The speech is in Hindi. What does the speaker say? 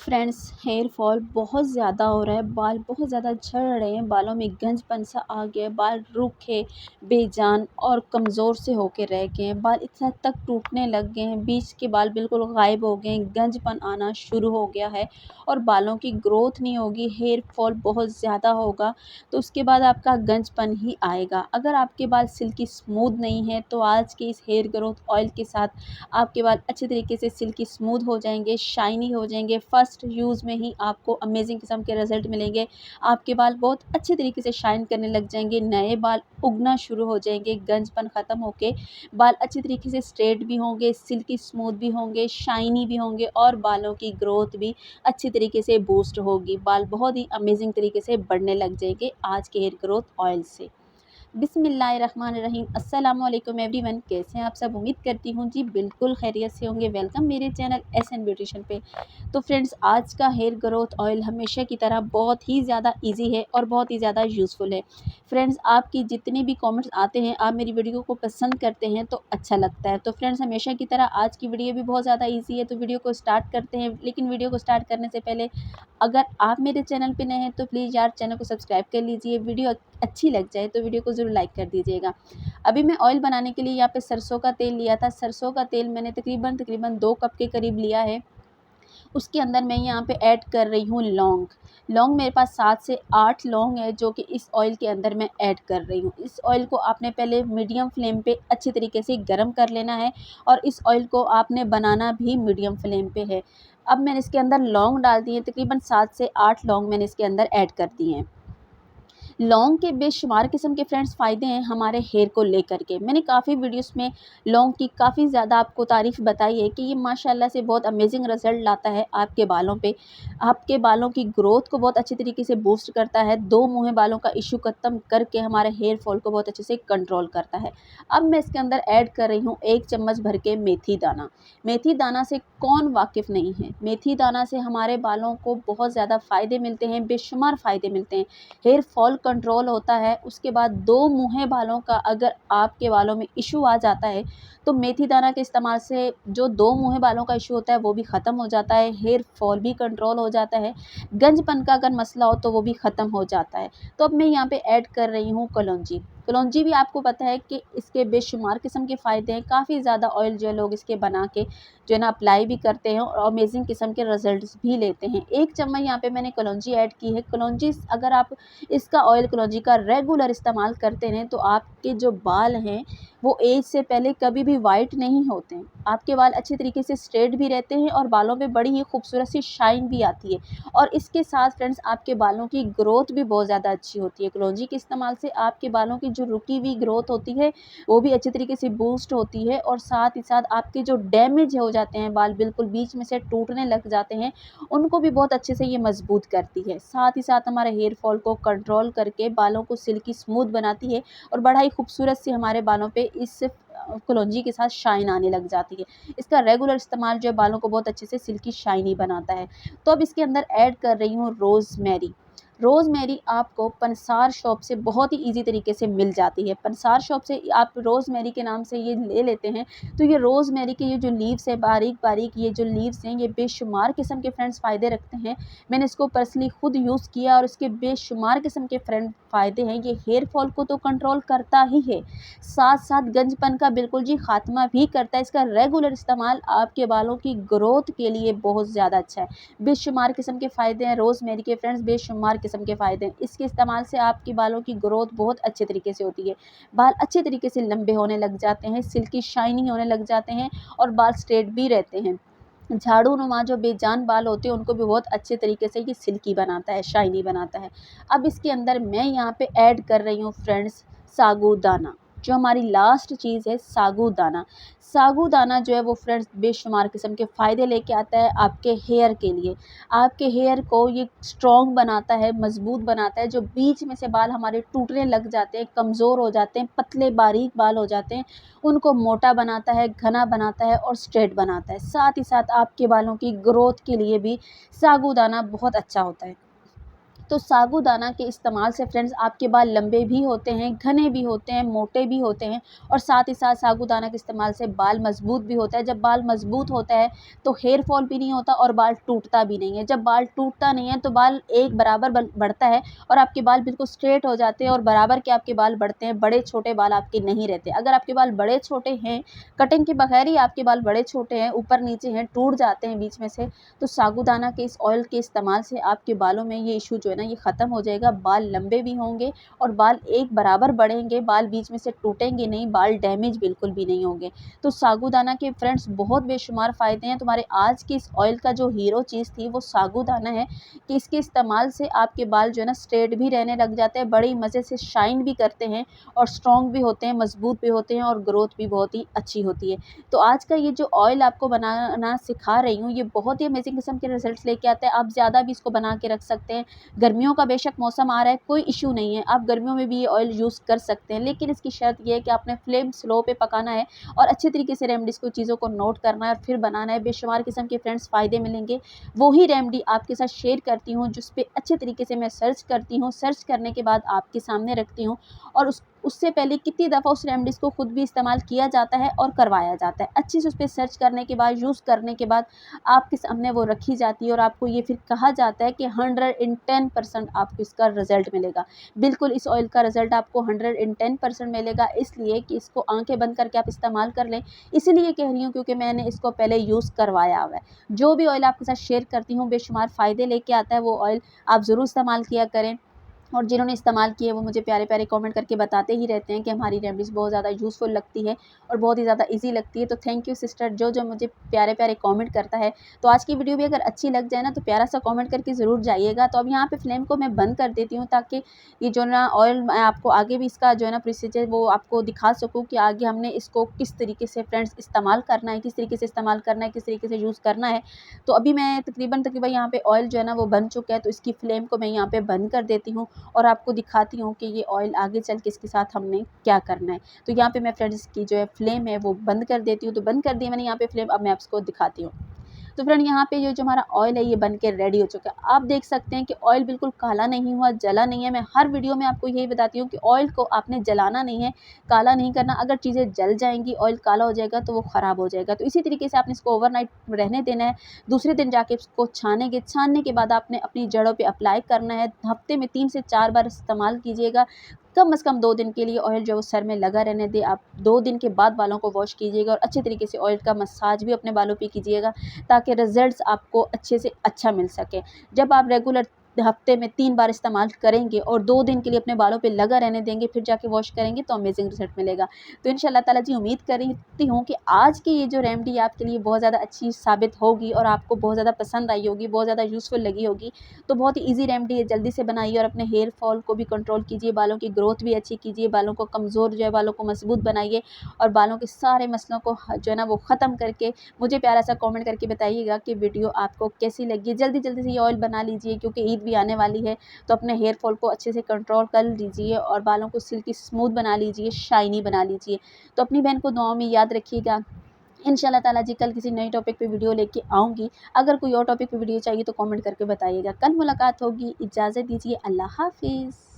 फ्रेंड्स, हेयर फॉल बहुत ज़्यादा हो रहा है, बाल बहुत ज़्यादा झड़ रहे हैं, बालों में गंजपन सा आ गया है, बाल रूखे, बेजान और कमज़ोर से होके रह गए हैं, बाल इतना तक टूटने लग गए हैं, बीच के बाल बिल्कुल गायब हो गए हैं, गंजपन आना शुरू हो गया है और बालों की ग्रोथ नहीं होगी, हेयर फॉल बहुत ज़्यादा होगा, तो उसके बाद आपका गंजपन ही आएगा। अगर आपके बाल सिल्की स्मूथ नहीं है तो आज के इस हेयर ग्रोथ ऑयल के साथ आपके बाल अच्छे तरीके से सिल्की स्मूथ हो जाएंगे, शाइनी हो जाएंगे। फर्स्ट यूज़ में ही आपको अमेजिंग किस्म के रिजल्ट मिलेंगे। आपके बाल बहुत अच्छे तरीके से शाइन करने लग जाएंगे, नए बाल उगना शुरू हो जाएंगे, गंजपन ख़त्म होके बाल अच्छी तरीके से स्ट्रेट भी होंगे, सिल्की स्मूथ भी होंगे, शाइनी भी होंगे और बालों की ग्रोथ भी अच्छी तरीके से बूस्ट होगी। बाल बहुत ही अमेजिंग तरीके से बढ़ने लग जाएंगे आज के हेयर ग्रोथ ऑयल से। बिस्मिल्लाहिर्रहमानिर्रहीम। अस्सलामुअलैकुम एवरीवन, कैसे हैं आप सब? उम्मीद करती हूँ जी बिल्कुल खैरियत से होंगे। वेलकम मेरे चैनल एसएन ब्यूटिशियन पे। तो फ्रेंड्स, आज का हेयर ग्रोथ ऑयल हमेशा की तरह बहुत ही ज़्यादा इजी है और बहुत ही ज़्यादा यूज़फुल है। फ्रेंड्स, आपकी जितने भी कमेंट्स आते हैं, आप मेरी वीडियो को पसंद करते हैं तो अच्छा लगता है। तो फ्रेंड्स, हमेशा की तरह आज की वीडियो भी बहुत ज़्यादा ईजी है, तो वीडियो को स्टार्ट करते हैं। लेकिन वीडियो को स्टार्ट करने से पहले अगर आप मेरे चैनल पे नए हैं तो प्लीज़ यार चैनल को सब्सक्राइब कर लीजिए। वीडियो अच्छी लग जाए तो वीडियो को ज़रूर लाइक कर दीजिएगा। अभी मैं ऑयल बनाने के लिए यहाँ पे सरसों का तेल लिया था। सरसों का तेल मैंने तकरीबन 2 कप के करीब लिया है। उसके अंदर मैं यहाँ पे ऐड कर रही हूँ लौंग। लौंग मेरे पास 7 से 8 लौंग है जो कि इस ऑयल के अंदर मैं ऐड कर रही हूँ। इस ऑयल को आपने पहले मीडियम फ्लेम पे अच्छे तरीके से गरम कर लेना है और इस ऑयल को आपने बनाना भी मीडियम फ्लेम पे है। अब मैंने इसके अंदर लौंग डाल दिए, तकरीबन 7 से 8 लौंग मैंने इसके अंदर ऐड कर दिए हैं। लौंग के बेशुमार किस्म के फ्रेंड्स फ़ायदे हैं हमारे हेयर को लेकर के। मैंने काफ़ी वीडियोस में लौंग की काफ़ी ज़्यादा आपको तारीफ़ बताई है कि ये माशाल्लाह से बहुत अमेजिंग रिज़ल्ट लाता है आपके बालों पे। आपके बालों की ग्रोथ को बहुत अच्छे तरीके से बूस्ट करता है, दो मुँहे बालों का इश्यू ख़त्म करके हमारे हेयर फॉल को बहुत अच्छे से कंट्रोल करता है। अब मैं इसके अंदर ऐड कर रही हूँ 1 चम्मच भर के मेथी दाना। मेथी दाना से कौन वाकिफ़ नहीं है? मेथी दाना से हमारे बालों को बहुत ज़्यादा फ़ायदे मिलते हैं, बेशुमार फ़ायदे मिलते हैं। हेयर फॉल कंट्रोल होता है। उसके बाद दो मुँहे बालों का अगर आपके बालों में इशू आ जाता है तो मेथी दाना के इस्तेमाल से जो दो मुँहे बालों का इशू होता है वो भी ख़त्म हो जाता है, हेयर फॉल भी कंट्रोल हो जाता है, गंजपन का अगर मसला हो तो वो भी ख़त्म हो जाता है। तो अब मैं यहाँ पे ऐड कर रही हूँ कलौंजी। कलौंजी भी आपको पता है कि इसके बेशुमार किस्म के फ़ायदे हैं, काफ़ी ज़्यादा ऑयल जो है लोग इसके बना के जो है ना अप्लाई भी करते हैं और अमेजिंग किस्म के रिजल्ट्स भी लेते हैं। 1 चम्मच यहाँ पे मैंने कलौंजी ऐड की है। कलौंजी अगर आप इसका ऑयल कलौंजी का रेगुलर इस्तेमाल करते रहें तो आपके जो बाल हैं वो एज से पहले कभी भी वाइट नहीं होते हैं। आपके बाल अच्छे तरीके से स्ट्रेट भी रहते हैं और बालों में बड़ी ही खूबसूरत सी शाइन भी आती है और इसके साथ फ्रेंड्स आपके बालों की ग्रोथ भी बहुत ज़्यादा अच्छी होती है। कलौंजी के इस्तेमाल से आपके बालों की जो रुकी हुई ग्रोथ होती है वो भी अच्छे तरीके से बूस्ट होती है और साथ ही साथ आपके जो डैमेज हो जाते हैं बाल, बिल्कुल बीच में से टूटने लग जाते हैं, उनको भी बहुत अच्छे से ये मजबूत करती है। साथ ही साथ हमारे हेयर फॉल को कंट्रोल करके बालों को सिल्की स्मूथ बनाती है और बड़ा ही खूबसूरत सी हमारे बालों पे इस कलौंजी के साथ शाइन आने लग जाती है। इसका रेगुलर इस्तेमाल जो है बालों को बहुत अच्छे से सिल्की शाइनी बनाता है। तो अब इसके अंदर ऐड कर रही हूँ रोज़मेरी। रोज़मेरी आपको पंसार शॉप से बहुत ही ईज़ी तरीके से मिल जाती है। पंसार शॉप से आप रोज़मेरी के नाम से ये ले लेते हैं, तो ये रोज़मेरी के ये जो लीव्स है, बारीक-बारीक ये जो लीव्स हैं, ये बेशुमार किस्म के फ्रेंड्स फ़ायदे रखते हैं। मैंने इसको पर्सनली खुद यूज़ किया और इसके बेशुमार किस्म के फ़ायदे हैं। ये हेयर फॉल को तो कंट्रोल करता ही है, साथ-साथ गंजपन का बिल्कुल जी ख़ात्मा भी करता है। इसका रेगुलर इस्तेमाल आपके बालों की ग्रोथ के लिए बहुत ज़्यादा अच्छा है। बेशुमार किस्म के फ़ायदे हैं रोज़मेरी के फ्रेंड्स, बेशुमार किस्म के फ़ायदे हैं। इसके इस्तेमाल से आपके बालों की ग्रोथ बहुत अच्छे तरीके से होती है। बाल अच्छे तरीके से लंबे होने लग जाते हैं, सिल्की शाइनी होने लग जाते हैं और बाल स्ट्रेट भी रहते हैं। झाड़ू-नुमा जो बेजान बाल होते हैं उनको भी बहुत अच्छे तरीके से ये सिल्की बनाता है, शाइनी बनाता है। अब इसके अंदर मैं यहाँ पे ऐड कर रही हूँ फ्रेंड्स साबूदाना, जो हमारी लास्ट चीज़ है साबूदाना। साबूदाना जो है वो फ्रेंड्स बेशुमार किस्म के फ़ायदे लेके आता है आपके हेयर के लिए। आपके हेयर को ये स्ट्रॉन्ग बनाता है, मज़बूत बनाता है, जो बीच में से बाल हमारे टूटने लग जाते हैं, कमज़ोर हो जाते हैं, पतले बारीक बाल हो जाते हैं, उनको मोटा बनाता है, घना बनाता है और स्ट्रेट बनाता है। साथ ही साथ आपके बालों की ग्रोथ के लिए भी साबूदाना बहुत अच्छा होता है। तो साबूदाना के इस्तेमाल से फ्रेंड्स आपके बाल लंबे भी होते हैं, घने भी होते हैं, मोटे भी होते हैं और साथ ही साथ साबूदाना के इस्तेमाल से बाल मज़बूत भी होता है। जब बाल मज़बूत होता है तो हेयर फॉल भी नहीं होता और बाल टूटता भी नहीं है। जब बाल टूटता नहीं है तो बाल एक बराबर बढ़ता है और आपके बाल बिल्कुल स्ट्रेट हो जाते हैं और बराबर के आपके बाल बढ़ते हैं, बड़े छोटे बाल आपके नहीं रहते। अगर आपके बाल बड़े छोटे हैं, कटिंग के बगैर ही आपके बाल बड़े छोटे हैं, ऊपर नीचे हैं, टूट जाते हैं बीच में से, तो साबूदाना के इस ऑयल के इस्तेमाल से आपके बालों में ये इशू जो है ना ये ख़त्म हो जाएगा। बाल लंबे भी होंगे और बाल एक बराबर बढ़ेंगे, बाल बीच में से टूटेंगे नहीं, बाल डैमेज बिल्कुल भी नहीं होंगे। तो साबूदाना के फ्रेंड्स बहुत बेशुमार फ़ायदे हैं। तुम्हारे आज की इस ऑयल का जो हीरो चीज़ थी वो साबूदाना है कि इसके इस्तेमाल से आपके बाल जो है ना स्ट्रेट भी रहने लग जाते हैं, बड़ी मज़े से शाइन भी करते हैं और स्ट्रॉन्ग भी होते हैं, मज़बूत भी होते हैं और ग्रोथ भी बहुत ही अच्छी होती है। तो आज का ये जो ऑयल आपको बनाना सिखा रही हूँ, ये बहुत ही अमेज़िंग किस्म के रिज़ल्ट्स लेके आता है। आप ज़्यादा भी इसको बना के रख सकते हैं। गर्मियों का बेशक मौसम आ रहा है, कोई इश्यू नहीं है, आप गर्मियों में भी ये ऑयल यूज़ कर सकते हैं, लेकिन इसकी शर्त ये है कि आपने फ्लेम स्लो पे पकाना है और अच्छे तरीके से रेमेडीज़ को, चीज़ों को नोट करना है और फिर बनाना है। बेशुमार किस्म के फ्रेंड्स फ़ायदे मिलेंगे। वो ही रेमेडी आपके साथ शेयर करती हूँ, जिस पे अच्छे तरीके से मैं सर्च करती हूँ, सर्च करने के बाद आपके सामने रखती हूँ और उससे पहले कितनी दफ़ा उस रेमेडीज़ को खुद भी इस्तेमाल किया जाता है और करवाया जाता है। अच्छे से उस पे सर्च करने के बाद, यूज़ करने के बाद आपके सामने वो रखी जाती है और आपको ये फिर कहा जाता है कि 110% आपको इसका रिज़ल्ट मिलेगा। बिल्कुल इस ऑयल का रिज़ल्ट आपको 110% मिलेगा, इसलिए कि इसको आँखें बंद करके आप इस्तेमाल कर लें। इसीलिए कह रही हूँ क्योंकि मैंने इसको पहले यूज़ करवाया हुआ है। जो भी ऑयल आपके साथ शेयर करती हूँ बेशुमार फ़ायदे लेके आता है, वो ऑयल आप ज़रूर इस्तेमाल किया करें। और जिन्होंने इस्तेमाल किए वो मुझे प्यारे-प्यारे कमेंट करके बताते ही रहते हैं कि हमारी रेमेडीज़ बहुत ज़्यादा यूज़फुल लगती है और बहुत ही ज़्यादा ईज़ी लगती है। तो थैंक यू सिस्टर, जो मुझे प्यारे-प्यारे कमेंट करता है। तो आज की वीडियो भी अगर अच्छी लग जाए ना तो प्यारा-सा कमेंट करके ज़रूर जाइएगा। तो अब यहाँ पे फ्लेम को मैं बंद कर देती हूँ ताकि ये जो ना ऑयल मैं आपको आगे भी इसका जो है ना प्रोसीजर वो आपको दिखा सकूँ कि आगे हमने इसको किस तरीके से फ्रेंड्स इस्तेमाल करना है, किस तरीके से इस्तेमाल करना है, किस तरीके से यूज़ करना है। तो अभी मैं तकरीबन यहाँ पे ऑयल जो है ना वो बन चुका है, तो इसकी फ्लेम को मैं यहाँ पे बंद कर देती हूँ और आपको दिखाती हूँ कि ये ऑयल आगे चल के इसके साथ हमने क्या करना है। तो यहाँ पे मैं फ्रेंड्स की जो है फ्लेम है वो बंद कर देती हूँ। तो बंद कर दी मैंने यहाँ पे फ्लेम, अब मैं आपको दिखाती हूँ। तो फ्रेंड यहाँ पे ये जो हमारा ऑयल है ये बन के रेडी हो चुका है। आप देख सकते हैं कि ऑयल बिल्कुल काला नहीं हुआ, जला नहीं है। मैं हर वीडियो में आपको यही बताती हूँ कि ऑयल को आपने जलाना नहीं है, काला नहीं करना। अगर चीज़ें जल जाएँगी, ऑयल काला हो जाएगा तो वो ख़राब हो जाएगा। तो इसी तरीके से आपने इसको ओवरनाइट रहने देना है। दूसरे दिन जाके इसको छानेंगे, छानने के बाद आपने अपनी जड़ों पे अप्लाई करना है। हफ़्ते में 3 से 4 बार इस्तेमाल कीजिएगा। कम से कम 2 दिन के लिए ऑयल जो है वो सर में लगा रहने दें। आप 2 दिन के बाद बालों को वॉश कीजिएगा और अच्छे तरीके से ऑयल का मसाज भी अपने बालों पे कीजिएगा ताकि रिज़ल्ट्स आपको अच्छे से अच्छा मिल सके। जब आप रेगुलर हफ़्ते में 3 बार इस्तेमाल करेंगे और 2 दिन के लिए अपने बालों पे लगा रहने देंगे, फिर जाके वॉश करेंगे तो अमेज़िंग रिज़ल्ट मिलेगा। तो इंशाअल्लाह ताला जी उम्मीद करती हूँ कि आज की ये जो रेमेडी आपके लिए बहुत ज़्यादा अच्छी साबित होगी और आपको बहुत ज़्यादा पसंद आई होगी, बहुत ज़्यादा यूज़फुल लगी होगी। तो बहुत ही ईज़ी रेमेडी है, जल्दी से बनाइए और अपने हेयर फॉल को भी कंट्रोल कीजिए, बालों की ग्रोथ भी अच्छी कीजिए, बालों को कमज़ोर जो है बालों को मज़बूत बनाइए और बालों के सारे मसलों को जो है ना वो ख़त्म करके मुझे प्यारा सा कमेंट करके बताइएगा कि वीडियो आपको कैसी लगी। जल्दी-जल्दी से ये ऑयल बना लीजिए क्योंकि ईद भी आने वाली है, तो अपने हेयर फॉल को अच्छे से कंट्रोल कर लीजिए और बालों को सिल्की स्मूथ बना लीजिए, शाइनी बना लीजिए। तो अपनी बहन को दुआओं में याद रखिएगा। इंशाअल्लाह ताला जी कल किसी नए टॉपिक पे वीडियो लेके आऊँगी। अगर कोई और टॉपिक पे वीडियो चाहिए तो कमेंट करके बताइएगा। कल मुलाकात होगी, इजाज़त दीजिए, अल्लाह हाफ़िज़।